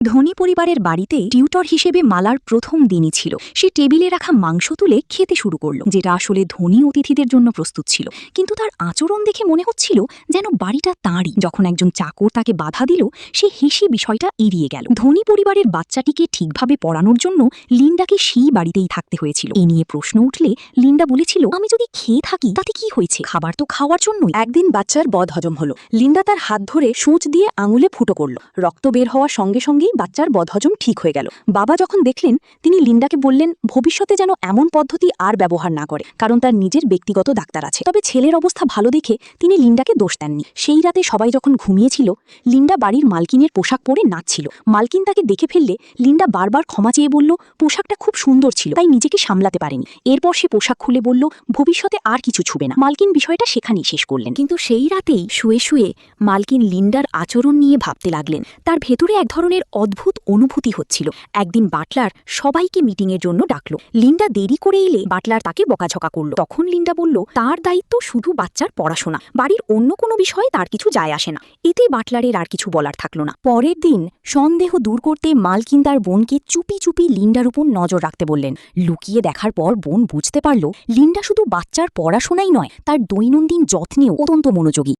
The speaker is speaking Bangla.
ধনী পরিবারের বাড়িতে টিউটর হিসেবে মালার প্রথম দিনই ছিল। সে টেবিলে রাখা মাংস তুলে খেতে শুরু করলো, যেটা আসলে ধনী অতিথিদের জন্য প্রস্তুত ছিল। কিন্তু তার আচরণ দেখে মনে হচ্ছিল যেন বাড়িটা তাঁরই। যখন একজন চাকর তাকে বাধা দিল, সে হেসে বিষয়টা এড়িয়ে গেল। ধনী পরিবারের বাচ্চাটিকে ঠিকভাবে পড়ানোর জন্য লিন্ডাকে সেই বাড়িতেই থাকতে হয়েছিল। এ নিয়ে প্রশ্ন উঠলে লিন্ডা বলেছিল, আমি যদি খেয়ে থাকি তাতে কি হয়েছে, খাবার তো খাওয়ার জন্যই। একদিন বাচ্চার বদহজম হলো। লিন্ডা তার হাত ধরে সূঁচ দিয়ে আঙুলে ফুটো করল। রক্ত বের হওয়ার সঙ্গে সঙ্গেই বাচ্চার বদহজম ঠিক হয়ে গেল। বাবা যখন দেখলেন, তিনি লিন্ডাকে বললেন ভবিষ্যতে যেন এমন পদ্ধতি আর ব্যবহার না করে, কারণ তার নিজের ব্যক্তিগত ডাক্তার আছে। তবে ছেলের অবস্থা ভালো দেখে তিনি লিন্ডাকে দোষ দেননি। সেই রাতে সবাই যখন ঘুমিয়েছিল, লিন্ডা বাড়ির মালকিনের পোশাক পরে নাচছিল। মালকিন তাকে দেখে ফেললে লিন্ডা বারবার ক্ষমা চেয়ে বলল পোশাকটা খুব সুন্দর ছিল, তাই নিজেকে সামলাতে পারেনি। এরপর সে পোশাক খুলে বলল ভবিষ্যতে আর কিছু ছুবে না। মালকিন বিষয়টা সেখানেই শেষ করলেন। কিন্তু সেই রাতেই শুয়ে শুয়ে মালকিন লিন্ডার আচরণ নিয়ে ভাবতে লাগলেন। তার ভেতরে এক ধরনের অদ্ভুত অনুভূতি হচ্ছিল। একদিন বাটলার সবাইকে মিটিংয়ের জন্য ডাকলো। লিন্ডা দেরি করে এলে বাটলার তাকে বকাঝকা করল। তখন লিন্ডা বলল তার দায়িত্ব শুধু বাচ্চার পড়াশোনা, বাড়ির অন্য কোনো বিষয়ে তার কিছু যায় আসে না। এতে বাটলারের আর কিছু বলার থাকলো না। পরের দিন সন্দেহ দূর করতে মালকিন তার বোনকে চুপি চুপি লিন্ডার উপর নজর রাখতে বললেন। লুকিয়ে দেখার পর বোন বুঝতে পারল লিন্ডা শুধু বাচ্চার পড়াশোনাই নয়, তার দৈনন্দিন যত্নেও অত্যন্ত মনোযোগী।